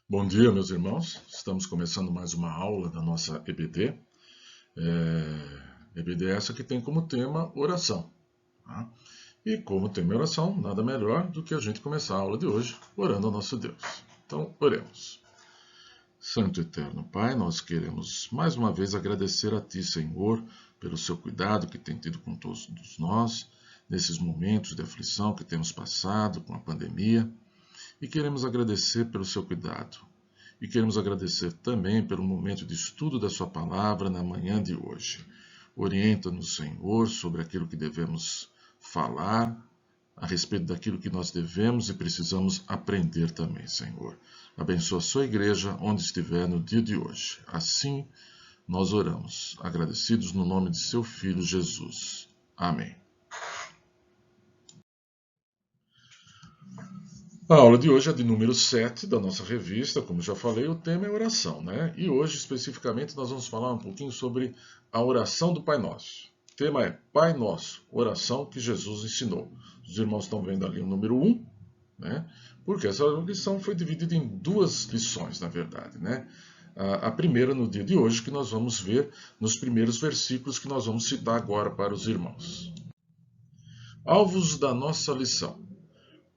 Bom dia, meus irmãos. Estamos começando mais uma aula da nossa EBD. EBD é essa que tem como tema oração. Tá? E como tema oração, nada melhor do que a gente começar a aula de hoje orando ao nosso Deus. Então, oremos. Santo e Eterno Pai, nós queremos mais uma vez agradecer a Ti, Senhor, pelo seu cuidado que tem tido com todos nós, nesses momentos de aflição que temos passado com a pandemia. E queremos agradecer pelo seu cuidado. E queremos agradecer também pelo momento de estudo da sua palavra na manhã de hoje. Orienta-nos, Senhor, sobre aquilo que devemos falar, a respeito daquilo que nós devemos e precisamos aprender também, Senhor. Abençoa a sua igreja onde estiver no dia de hoje. Assim nós oramos, agradecidos no nome de seu Filho Jesus. Amém. A aula de hoje é de número 7 da nossa revista, como já falei, o tema é oração, né? E hoje, especificamente, nós vamos falar um pouquinho sobre a oração do Pai Nosso. O tema é Pai Nosso, oração que Jesus ensinou. Os irmãos estão vendo ali o número 1, né? Porque essa lição foi dividida em duas lições, na verdade, né? A primeira no dia de hoje, que nós vamos ver nos primeiros versículos que nós vamos citar agora para os irmãos. Alvos da nossa lição: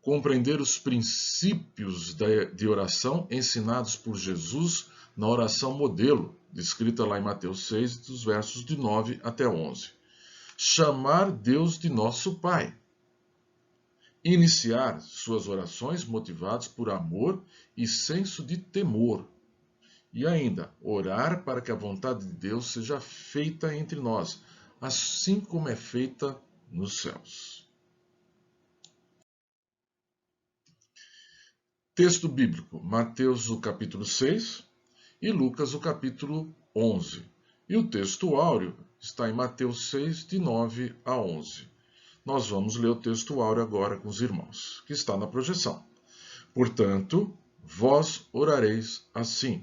compreender os princípios de oração ensinados por Jesus na oração modelo, descrita lá em Mateus 6, dos versos de 9 até 11. Chamar Deus de nosso Pai. Iniciar suas orações motivados por amor e senso de temor. E ainda, orar para que a vontade de Deus seja feita entre nós, assim como é feita nos céus. Texto bíblico, Mateus, o capítulo 6 e Lucas, o capítulo 11. E o texto áureo está em Mateus 6, de 9 a 11. Nós vamos ler o texto áureo agora com os irmãos, que está na projeção. Portanto, vós orareis assim: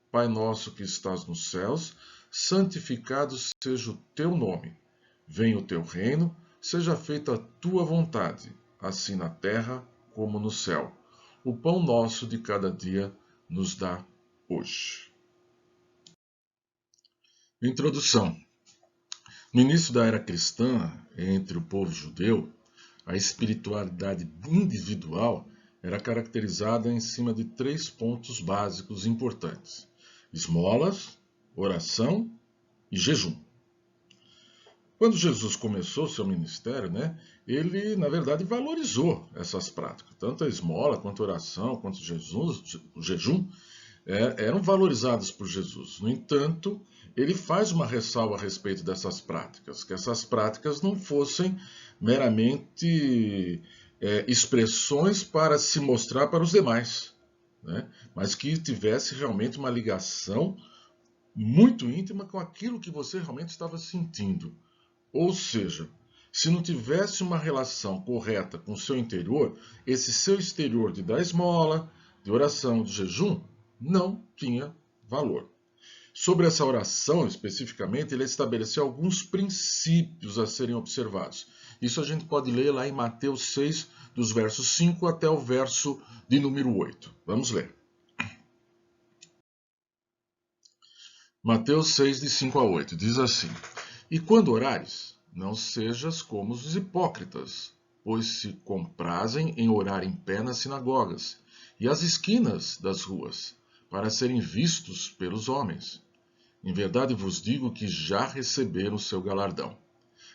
Pai nosso que estás nos céus, santificado seja o teu nome. Venha o teu reino, seja feita a tua vontade, assim na terra como no céu. O pão nosso de cada dia nos dá hoje. Introdução. No início da era cristã, entre o povo judeu, a espiritualidade individual era caracterizada em cima de 3 pontos básicos importantes: esmolas, oração e jejum. Quando Jesus começou seu ministério, ele, na verdade, valorizou essas práticas. Tanto a esmola, quanto a oração, quanto o jejum, eram valorizadas por Jesus. No entanto, ele faz uma ressalva a respeito dessas práticas, que essas práticas não fossem meramente expressões para se mostrar para os demais, mas que tivesse realmente uma ligação muito íntima com aquilo que você realmente estava sentindo. Ou seja, se não tivesse uma relação correta com o seu interior, esse seu exterior de dar esmola, de oração, de jejum, não tinha valor. Sobre essa oração especificamente, ele estabeleceu alguns princípios a serem observados. Isso a gente pode ler lá em Mateus 6, dos versos 5 até o verso de número 8. Vamos ler. Mateus 6, de 5 a 8, diz assim: E quando orares, não sejas como os hipócritas, pois se comprazem em orar em pé nas sinagogas e às esquinas das ruas, para serem vistos pelos homens. Em verdade vos digo que já receberam o seu galardão.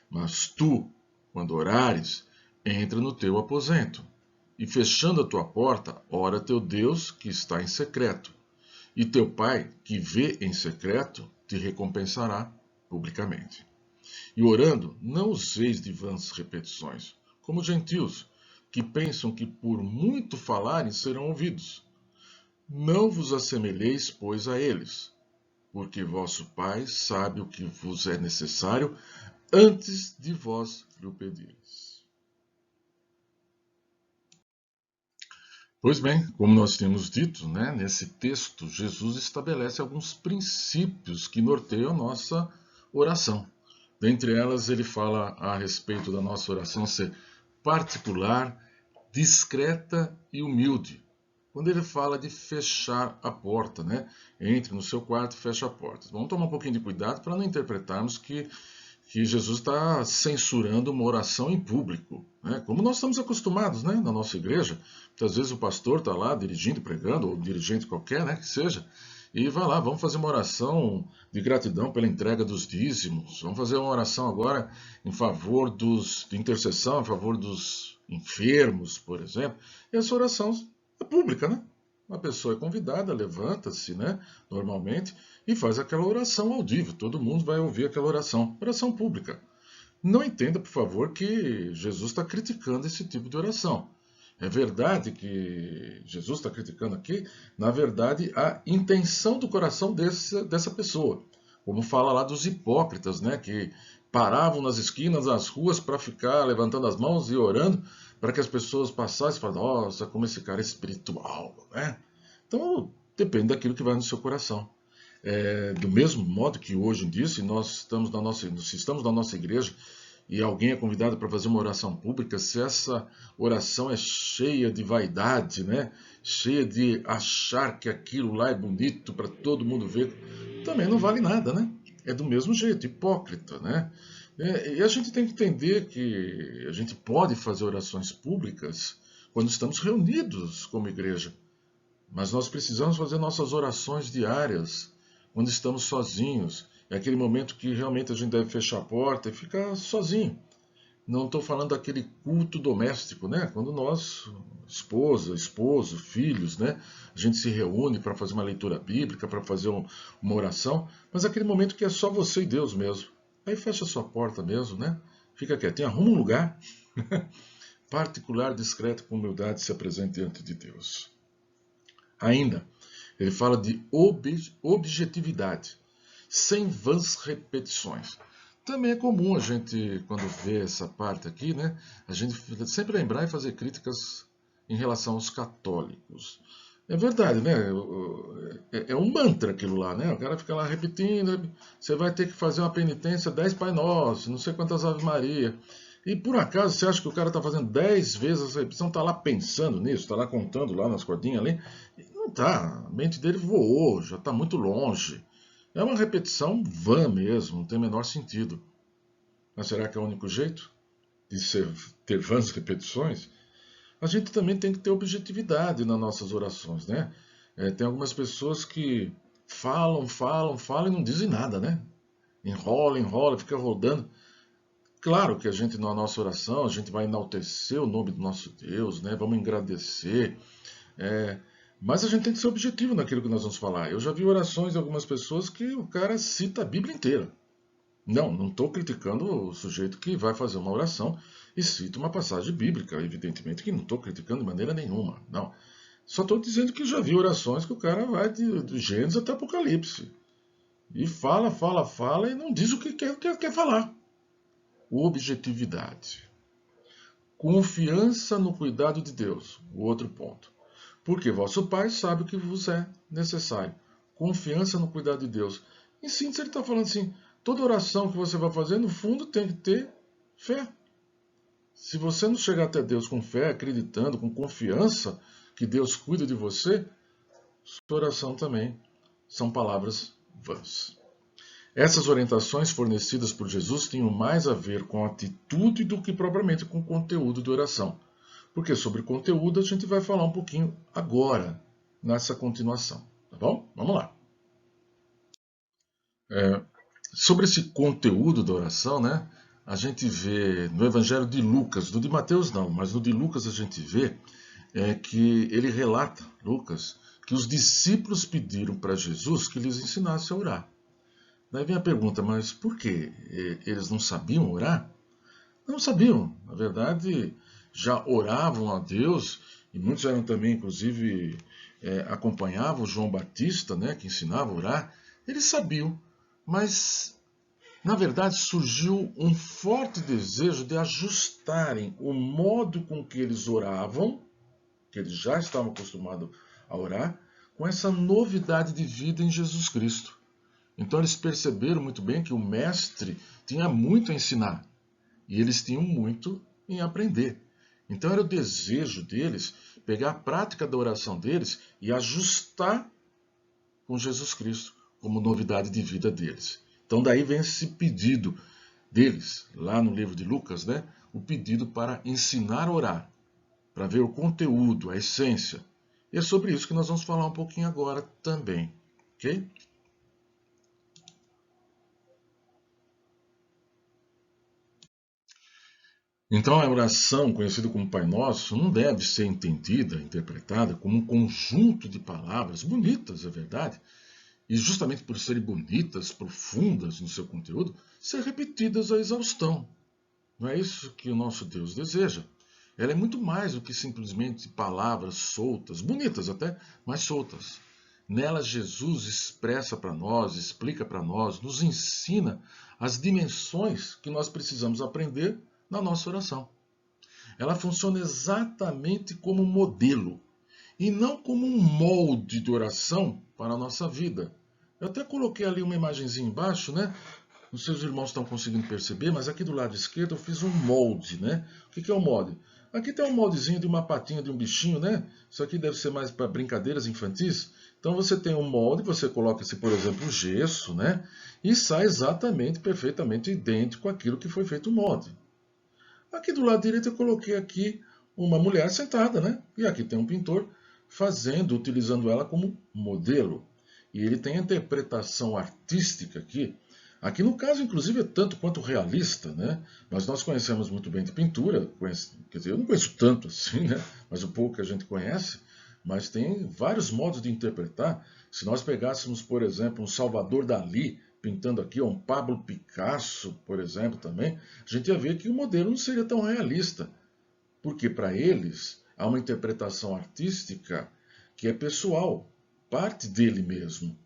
Mas tu, quando orares, entra no teu aposento, e fechando a tua porta, ora teu Deus que está em secreto. E teu Pai, que vê em secreto, te recompensará publicamente. E orando, não useis de vãs repetições, como os gentios, que pensam que por muito falarem serão ouvidos. Não vos assemelheis, pois, a eles, porque vosso Pai sabe o que vos é necessário antes de vós lhe o pedires. Pois bem, como nós tínhamos dito, nesse texto, Jesus estabelece alguns princípios que norteiam a nossa oração. Dentre elas, ele fala a respeito da nossa oração ser particular, discreta e humilde. quando ele fala de fechar a porta, né? Entre no seu quarto e feche a porta. Vamos tomar um pouquinho de cuidado para não interpretarmos que Jesus está censurando uma oração em público, né? Como nós estamos acostumados, né? Na nossa igreja, muitas vezes o pastor está lá dirigindo, pregando, ou dirigente qualquer, né? Que seja, e vai lá, vamos fazer uma oração de gratidão pela entrega dos dízimos, vamos fazer uma oração agora em favor de intercessão, em favor dos enfermos, por exemplo. E essa oração é pública, né? Uma pessoa é convidada, levanta-se, né? Normalmente, e faz aquela oração audível. Todo mundo vai ouvir aquela oração pública. Não entenda, por favor, que Jesus está criticando esse tipo de oração. É verdade que Jesus está criticando aqui, na verdade, a intenção do coração dessa pessoa. Como fala lá dos hipócritas, né, que paravam nas esquinas, nas ruas, para ficar levantando as mãos e orando, para que as pessoas passassem e falassem, nossa, como esse cara é espiritual, né? Então, depende daquilo que vai no seu coração. Do mesmo modo que hoje em dia, se estamos na nossa igreja e alguém é convidado para fazer uma oração pública, se essa oração é cheia de vaidade, né? Cheia de achar que aquilo lá é bonito para todo mundo ver, também não vale nada, né? É do mesmo jeito, hipócrita, né? E a gente tem que entender que a gente pode fazer orações públicas quando estamos reunidos como igreja, mas nós precisamos fazer nossas orações diárias quando estamos sozinhos. É aquele momento que realmente a gente deve fechar a porta e ficar sozinho. Não estou falando daquele culto doméstico, né? Quando nós, esposa, esposo, filhos, né? A gente se reúne para fazer uma leitura bíblica, para fazer uma oração, mas aquele momento que é só você e Deus mesmo. Aí fecha a sua porta mesmo, né? Fica quietinho, arruma um lugar particular, discreto, com humildade, se apresente diante de Deus. Ainda, ele fala de objetividade, sem vãs repetições. Também é comum a gente, quando vê essa parte aqui, né, a gente sempre lembrar e fazer críticas em relação aos católicos. É verdade, né? É um mantra aquilo lá, né? O cara fica lá repetindo, você vai ter que fazer uma penitência 10 Pai Nosso, não sei quantas Ave Maria. E por acaso você acha que o cara está fazendo 10 vezes essa repetição, está lá pensando nisso, está lá contando lá nas cordinhas ali? Não está, a mente dele voou, já está muito longe. É uma repetição vã mesmo, não tem o menor sentido. Mas será que é o único jeito de ter vãs repetições? A gente também tem que ter objetividade nas nossas orações, né? Tem algumas pessoas que falam e não dizem nada, né? Enrola, fica rodando. Claro que a gente, na nossa oração, a gente vai enaltecer o nome do nosso Deus, né? Vamos agradecer. Mas a gente tem que ser objetivo naquilo que nós vamos falar. Eu já vi orações de algumas pessoas que o cara cita a Bíblia inteira. Não estou criticando o sujeito que vai fazer uma oração e cita uma passagem bíblica. Evidentemente que não estou criticando de maneira nenhuma. Não. Só estou dizendo que já vi orações que o cara vai de Gênesis até Apocalipse. E fala e não diz o que quer falar. Objetividade. Confiança no cuidado de Deus. O outro ponto. Porque vosso Pai sabe o que vos é necessário. Confiança no cuidado de Deus. Em síntese, ele está falando assim, toda oração que você vai fazer, no fundo, tem que ter fé. Se você não chegar até Deus com fé, acreditando, com confiança que Deus cuida de você, sua oração também são palavras vãs. Essas orientações fornecidas por Jesus tinham mais a ver com a atitude do que propriamente com o conteúdo de oração. Porque sobre conteúdo a gente vai falar um pouquinho agora, nessa continuação. Tá bom? Vamos lá. Sobre esse conteúdo da oração, né? A gente vê no Evangelho de Lucas, no de Mateus não, mas no de Lucas a gente vê que ele relata, Lucas, que os discípulos pediram para Jesus que lhes ensinasse a orar. Daí vem a pergunta, mas por que eles não sabiam orar? Não sabiam, na verdade já oravam a Deus, e muitos eram também, inclusive, acompanhavam João Batista, né, que ensinava a orar, eles sabiam, mas na verdade surgiu um forte desejo de ajustarem o modo com que eles oravam, que eles já estavam acostumados a orar, com essa novidade de vida em Jesus Cristo. Então eles perceberam muito bem que o mestre tinha muito a ensinar e eles tinham muito em aprender. Então era o desejo deles pegar a prática da oração deles e ajustar com Jesus Cristo como novidade de vida deles. Então daí vem esse pedido deles, lá no livro de Lucas, né? O pedido para ensinar a orar, para ver o conteúdo, a essência. E é sobre isso que nós vamos falar um pouquinho agora também, ok? Então a oração, conhecida como Pai Nosso, não deve ser entendida, interpretada como um conjunto de palavras bonitas, é verdade, e justamente por serem bonitas, profundas no seu conteúdo, ser repetidas à exaustão. Não é isso que o nosso Deus deseja. Ela é muito mais do que simplesmente palavras soltas, bonitas até, mas soltas. Nela, Jesus expressa para nós, explica para nós, nos ensina as dimensões que nós precisamos aprender na nossa oração. Ela funciona exatamente como um modelo e não como um molde de oração para a nossa vida. Eu até coloquei ali uma imagenzinha embaixo, né? Os seus irmãos estão conseguindo perceber, mas aqui do lado esquerdo eu fiz um molde, né? O que é o molde? Aqui tem um moldezinho de uma patinha de um bichinho, né? Isso aqui deve ser mais para brincadeiras infantis. Então você tem um molde, você coloca-se, por exemplo, gesso, né? E sai exatamente, perfeitamente idêntico àquilo que foi feito o molde. Aqui do lado direito eu coloquei aqui uma mulher sentada, né? E aqui tem um pintor fazendo, utilizando ela como modelo. E ele tem a interpretação artística aqui. Aqui no caso, inclusive, é tanto quanto realista, né? Mas nós conhecemos muito bem de pintura, quer dizer, eu não conheço tanto assim, né? Mas o pouco que a gente conhece, mas tem vários modos de interpretar. Se nós pegássemos, por exemplo, um Salvador Dalí pintando aqui, ou um Pablo Picasso, por exemplo, também, a gente ia ver que o modelo não seria tão realista, porque para eles há uma interpretação artística que é pessoal, parte dele mesmo.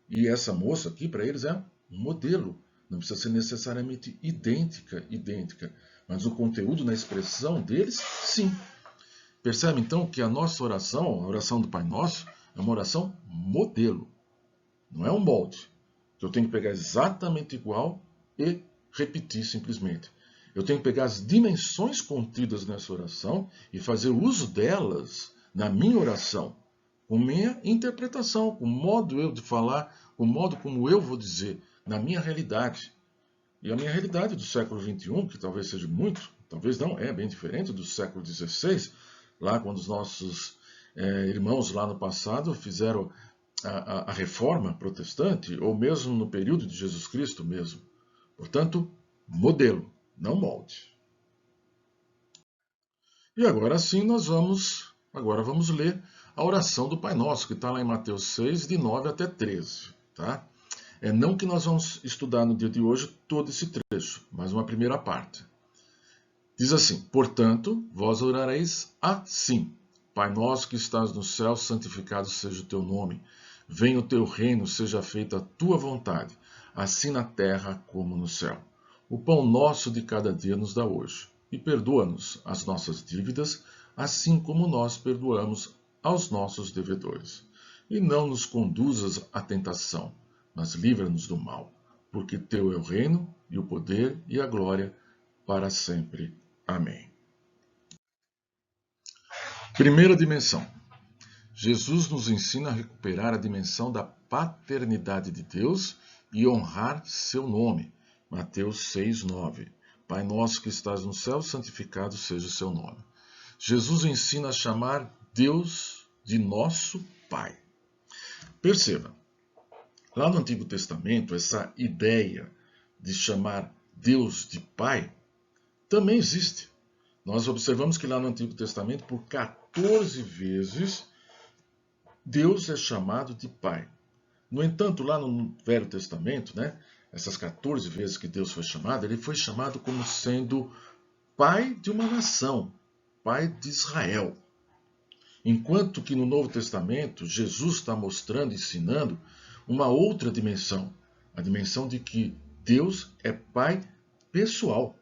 E essa moça aqui, para eles, é um modelo. Não precisa ser necessariamente idêntica, mas o conteúdo na expressão deles, sim. Percebe então que a nossa oração, a oração do Pai Nosso, é uma oração modelo, não é um molde, que eu tenho que pegar exatamente igual e repetir simplesmente. Eu tenho que pegar as dimensões contidas nessa oração e fazer uso delas na minha oração, com minha interpretação, com o modo eu de falar, com o modo como eu vou dizer, na minha realidade. E a minha realidade do século XXI, que talvez seja muito, talvez não, é bem diferente do século XVI, lá quando os nossos irmãos lá no passado fizeram a reforma protestante, ou mesmo no período de Jesus Cristo mesmo. Portanto, modelo, não molde. E agora sim agora vamos ler a oração do Pai Nosso, que está lá em Mateus 6, de 9 até 13. Tá? É não que nós vamos estudar no dia de hoje todo esse trecho, mas uma primeira parte. Diz assim: portanto, vós orareis assim: Pai nosso que estás no céu, santificado seja o teu nome. Venha o teu reino, seja feita a tua vontade, assim na terra como no céu. O pão nosso de cada dia nos dá hoje. E perdoa-nos as nossas dívidas, assim como nós perdoamos aos nossos devedores. E não nos conduzas à tentação, mas livra-nos do mal, porque teu é o reino, e o poder, e a glória, para sempre. Amém. Primeira dimensão. Jesus nos ensina a recuperar a dimensão da paternidade de Deus e honrar seu nome. Mateus 6:9. Pai nosso que estás no céu, santificado seja o seu nome. Jesus ensina a chamar Deus de nosso Pai. Perceba, lá no Antigo Testamento, essa ideia de chamar Deus de Pai também existe. Nós observamos que lá no Antigo Testamento, por 14 vezes, Deus é chamado de Pai. No entanto, lá no Velho Testamento, né, essas 14 vezes que Deus foi chamado, ele foi chamado como sendo Pai de uma nação, Pai de Israel. Enquanto que no Novo Testamento, Jesus está mostrando, ensinando uma outra dimensão, a dimensão de que Deus é Pai pessoal.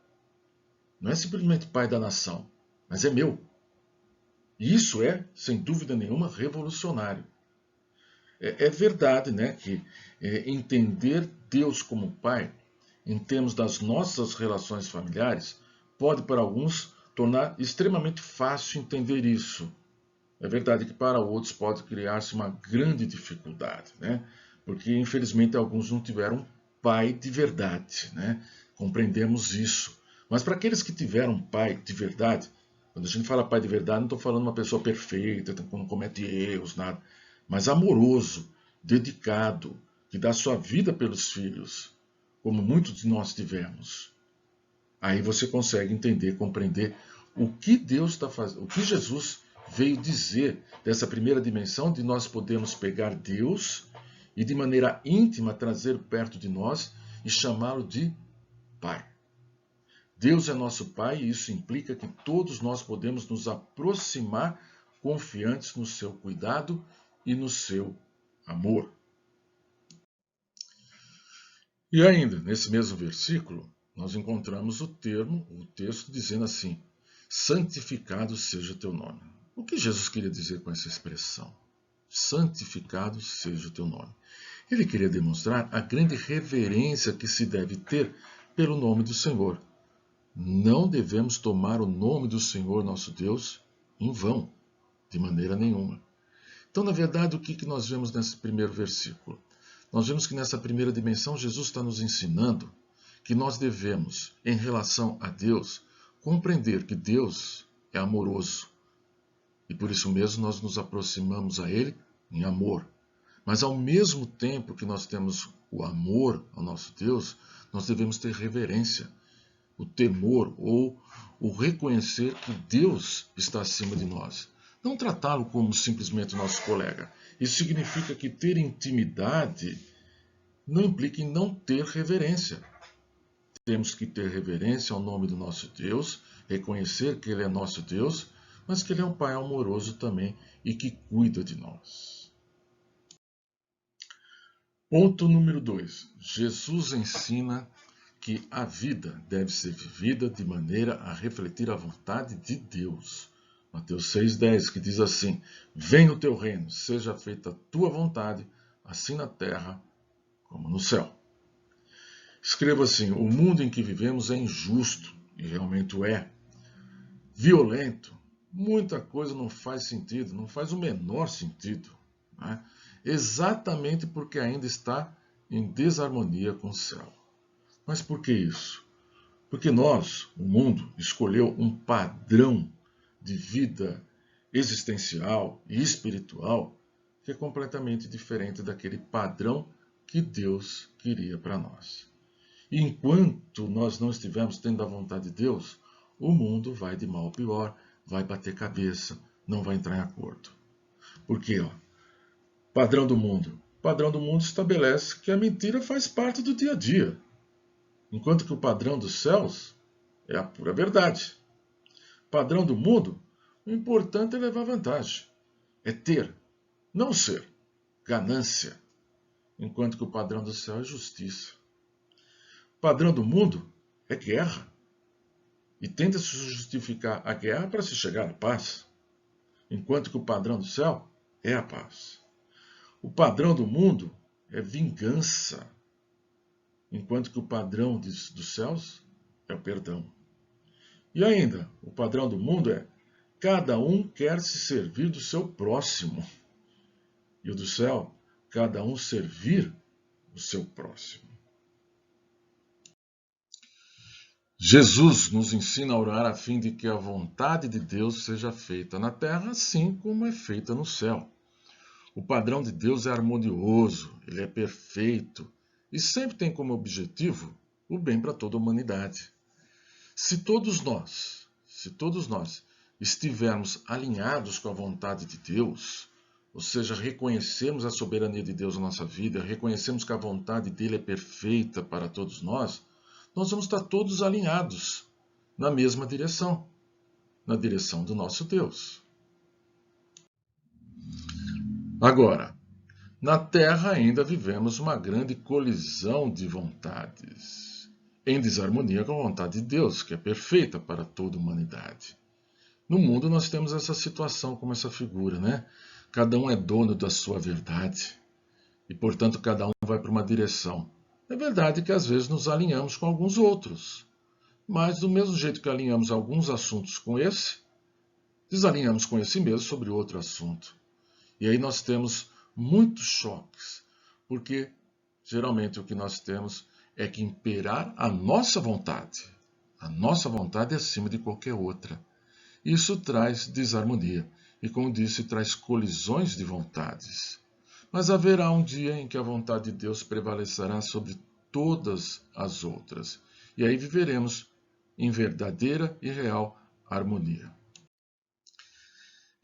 Não é simplesmente Pai da nação, mas é meu. E isso é, sem dúvida nenhuma, revolucionário. É verdade, né, que entender Deus como Pai, em termos das nossas relações familiares, pode para alguns tornar extremamente fácil entender isso. É verdade que para outros pode criar-se uma grande dificuldade, né? Porque infelizmente alguns não tiveram pai de verdade, né? Compreendemos isso. Mas para aqueles que tiveram pai de verdade, quando a gente fala pai de verdade, não estou falando uma pessoa perfeita, que não comete erros, nada, mas amoroso, dedicado, que dá sua vida pelos filhos, como muitos de nós tivemos. Aí você consegue entender, compreender o que Deus está fazendo, o que Jesus veio dizer dessa primeira dimensão de nós podermos pegar Deus e de maneira íntima trazer perto de nós e chamá-lo de Pai. Deus é nosso Pai e isso implica que todos nós podemos nos aproximar confiantes no seu cuidado e no seu amor. E ainda, nesse mesmo versículo, nós encontramos o texto dizendo assim: santificado seja teu nome. O que Jesus queria dizer com essa expressão? Santificado seja o teu nome. Ele queria demonstrar a grande reverência que se deve ter pelo nome do Senhor. Não devemos tomar o nome do Senhor nosso Deus em vão, de maneira nenhuma. Então, na verdade, o que nós vemos nesse primeiro versículo? Nós vemos que nessa primeira dimensão Jesus está nos ensinando que nós devemos, em relação a Deus, compreender que Deus é amoroso. E por isso mesmo nós nos aproximamos a Ele em amor. Mas ao mesmo tempo que nós temos o amor ao nosso Deus, nós devemos ter reverência, o temor ou o reconhecer que Deus está acima de nós. Não tratá-lo como simplesmente nosso colega. Isso significa que ter intimidade não implica em não ter reverência. Temos que ter reverência ao nome do nosso Deus, reconhecer que Ele é nosso Deus, mas que Ele é um Pai amoroso também e que cuida de nós. Ponto número 2. Jesus ensina que a vida deve ser vivida de maneira a refletir a vontade de Deus. Mateus 6,10, que diz assim: venha o teu reino, seja feita a tua vontade, assim na terra como no céu. Escreva assim: o mundo em que vivemos é injusto, e realmente o é. Violento, muita coisa não faz sentido, não faz o menor sentido. Né? Exatamente porque ainda está em desarmonia com o céu. Mas por que isso? Porque nós, o mundo, escolheu um padrão de vida existencial e espiritual que é completamente diferente daquele padrão que Deus queria para nós. E enquanto nós não estivermos tendo a vontade de Deus, o mundo vai de mal a pior, vai bater cabeça, não vai entrar em acordo. Por quê? Padrão do mundo. O padrão do mundo estabelece que a mentira faz parte do dia a dia, enquanto que o padrão dos céus é a pura verdade. Padrão do mundo, o importante é levar vantagem, é ter, não ser, ganância, enquanto que o padrão do céu é justiça. Padrão do mundo é guerra. E tenta se justificar a guerra para se chegar à paz. Enquanto que o padrão do céu é a paz. O padrão do mundo é vingança. Enquanto que o padrão dos céus é o perdão. E ainda, o padrão do mundo é cada um quer se servir do seu próximo. E o do céu, cada um servir o seu próximo. Jesus nos ensina a orar a fim de que a vontade de Deus seja feita na terra, assim como é feita no céu. O padrão de Deus é harmonioso, ele é perfeito e sempre tem como objetivo o bem para toda a humanidade. Se todos nós estivermos alinhados com a vontade de Deus, ou seja, reconhecermos a soberania de Deus na nossa vida, reconhecermos que a vontade dele é perfeita para todos nós vamos estar todos alinhados na mesma direção, na direção do nosso Deus. Agora, na Terra ainda vivemos uma grande colisão de vontades, em desarmonia com a vontade de Deus, que é perfeita para toda a humanidade. No mundo nós temos essa situação como essa figura, né? Cada um é dono da sua verdade e, portanto, cada um vai para uma direção. É verdade que às vezes nos alinhamos com alguns outros, mas do mesmo jeito que alinhamos alguns assuntos com esse, desalinhamos com esse mesmo sobre outro assunto. E aí nós temos muitos choques, porque geralmente o que nós temos é que imperar a nossa vontade. A nossa vontade é acima de qualquer outra. Isso traz desarmonia e, como disse, traz colisões de vontades. Mas haverá um dia em que a vontade de Deus prevalecerá sobre todas as outras. E aí viveremos em verdadeira e real harmonia.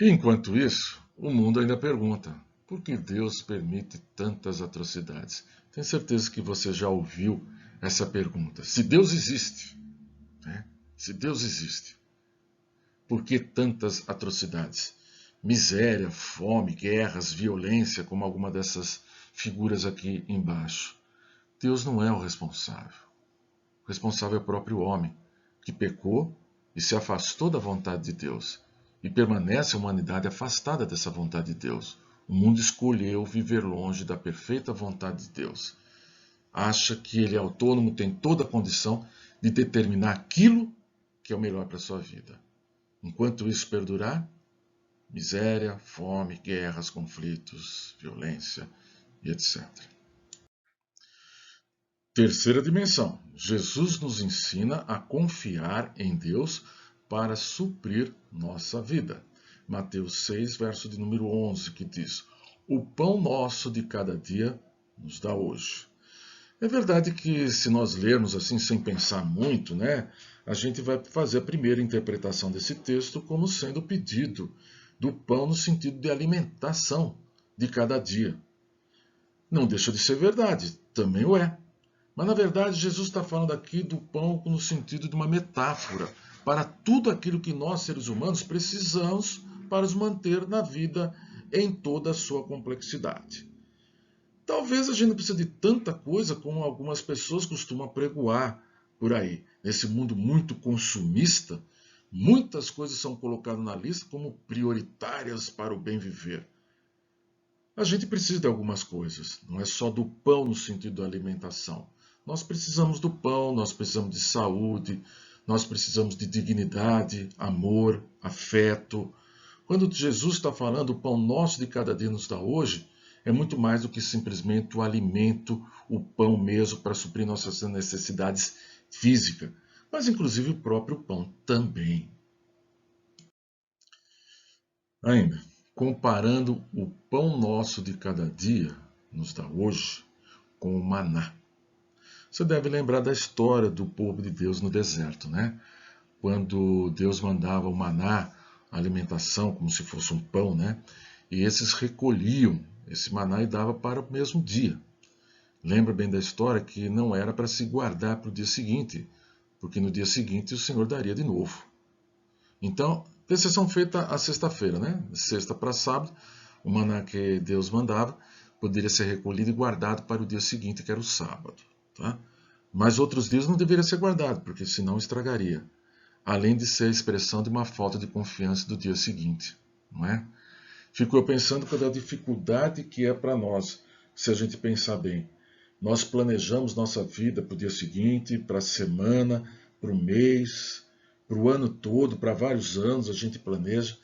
Enquanto isso, o mundo ainda pergunta: por que Deus permite tantas atrocidades? Tenho certeza que você já ouviu essa pergunta. Se Deus existe, né? Se Deus existe, por que tantas atrocidades? Miséria, fome, guerras, violência, como alguma dessas figuras aqui embaixo. Deus não é o responsável. O responsável é o próprio homem, que pecou e se afastou da vontade de Deus. E permanece a humanidade afastada dessa vontade de Deus. O mundo escolheu viver longe da perfeita vontade de Deus. Acha que ele é autônomo, tem toda a condição de determinar aquilo que é o melhor para a sua vida. Enquanto isso perdurar, miséria, fome, guerras, conflitos, violência e etc. Terceira dimensão. Jesus nos ensina a confiar em Deus para suprir nossa vida. Mateus 6, verso de número 11, que diz: o pão nosso de cada dia nos dá hoje. É verdade que se nós lermos assim sem pensar muito, né, a gente vai fazer a primeira interpretação desse texto como sendo o pedido do pão no sentido de alimentação de cada dia. Não deixa de ser verdade, também o é. Mas na verdade Jesus está falando aqui do pão no sentido de uma metáfora para tudo aquilo que nós seres humanos precisamos para nos manter na vida em toda a sua complexidade. Talvez a gente não precise de tanta coisa como algumas pessoas costumam apregoar por aí. Nesse mundo muito consumista, muitas coisas são colocadas na lista como prioritárias para o bem viver. A gente precisa de algumas coisas, não é só do pão no sentido da alimentação. Nós precisamos do pão, nós precisamos de saúde, nós precisamos de dignidade, amor, afeto. Quando Jesus está falando o pão nosso de cada dia nos dá hoje, é muito mais do que simplesmente o alimento, o pão mesmo para suprir nossas necessidades físicas, mas inclusive o próprio pão também. Ainda, comparando o pão nosso de cada dia nos dá hoje com o maná. Você deve lembrar da história do povo de Deus no deserto, né? Quando Deus mandava o maná, a alimentação, como se fosse um pão, né? E esses recolhiam esse maná e dava para o mesmo dia. Lembra bem da história que não era para se guardar para o dia seguinte, porque no dia seguinte o Senhor daria de novo. Então, exceção feita a sexta-feira, né? Sexta para sábado, o maná que Deus mandava poderia ser recolhido e guardado para o dia seguinte, que era o sábado. Tá? Mas outros dias não deveria ser guardado, porque senão estragaria. Além de ser a expressão de uma falta de confiança do dia seguinte. Não é? Fico eu pensando da dificuldade que é para nós, se a gente pensar bem. Nós planejamos nossa vida para o dia seguinte, para a semana, para o mês, para o ano todo, para vários anos a gente planeja.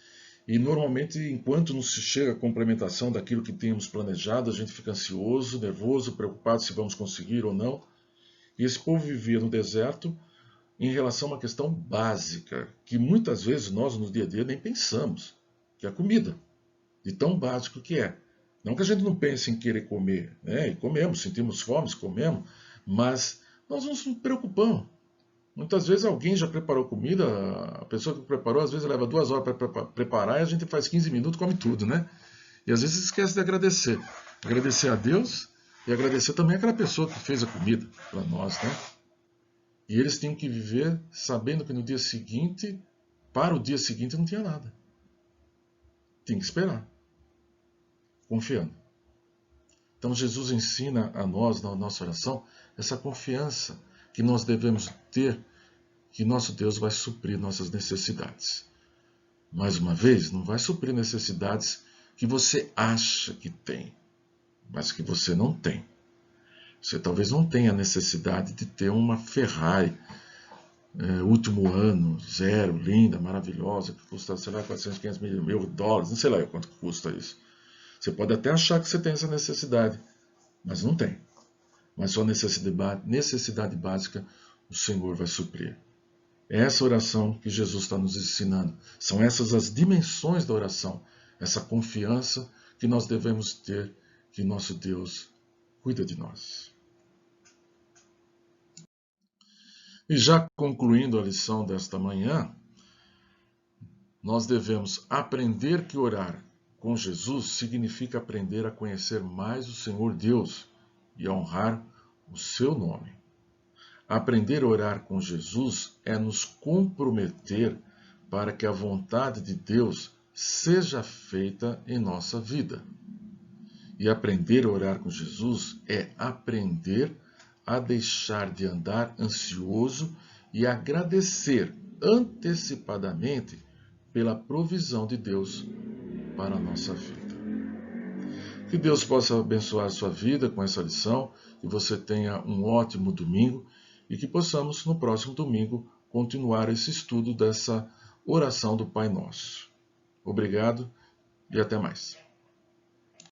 E normalmente, enquanto não se chega à complementação daquilo que tínhamos planejado, a gente fica ansioso, nervoso, preocupado se vamos conseguir ou não. E esse povo vivia no deserto em relação a uma questão básica, que muitas vezes nós no dia a dia nem pensamos, que é a comida, de tão básico que é. Não que a gente não pense em querer comer, né? E comemos, sentimos fome, comemos, mas nós não nos preocupamos. Muitas vezes alguém já preparou comida, a pessoa que preparou, às vezes leva 2 horas para preparar e a gente faz 15 minutos e come tudo, né? E às vezes esquece de agradecer. Agradecer a Deus e agradecer também àquela pessoa que fez a comida para nós, né? E eles tinham que viver sabendo que no dia seguinte, para o dia seguinte, não tinha nada. Tinha que esperar, confiando. Então Jesus ensina a nós, na nossa oração, essa confiança que nós devemos ter, que nosso Deus vai suprir nossas necessidades. Mais uma vez, não vai suprir necessidades que você acha que tem, mas que você não tem. Você talvez não tenha necessidade de ter uma Ferrari, último ano, zero, linda, maravilhosa, que custa, sei lá, 400, 500 mil dólares, não sei lá quanto custa isso. Você pode até achar que você tem essa necessidade, mas não tem. Mas sua necessidade básica o Senhor vai suprir. É essa oração que Jesus está nos ensinando. São essas as dimensões da oração, essa confiança que nós devemos ter que nosso Deus cuida de nós. E já concluindo a lição desta manhã, nós devemos aprender que orar com Jesus significa aprender a conhecer mais o Senhor Deus e a honrar o seu nome. Aprender a orar com Jesus é nos comprometer para que a vontade de Deus seja feita em nossa vida. E aprender a orar com Jesus é aprender a deixar de andar ansioso e agradecer antecipadamente pela provisão de Deus para a nossa vida. Que Deus possa abençoar a sua vida com essa lição, que você tenha um ótimo domingo e que possamos no próximo domingo continuar esse estudo dessa oração do Pai Nosso. Obrigado e até mais.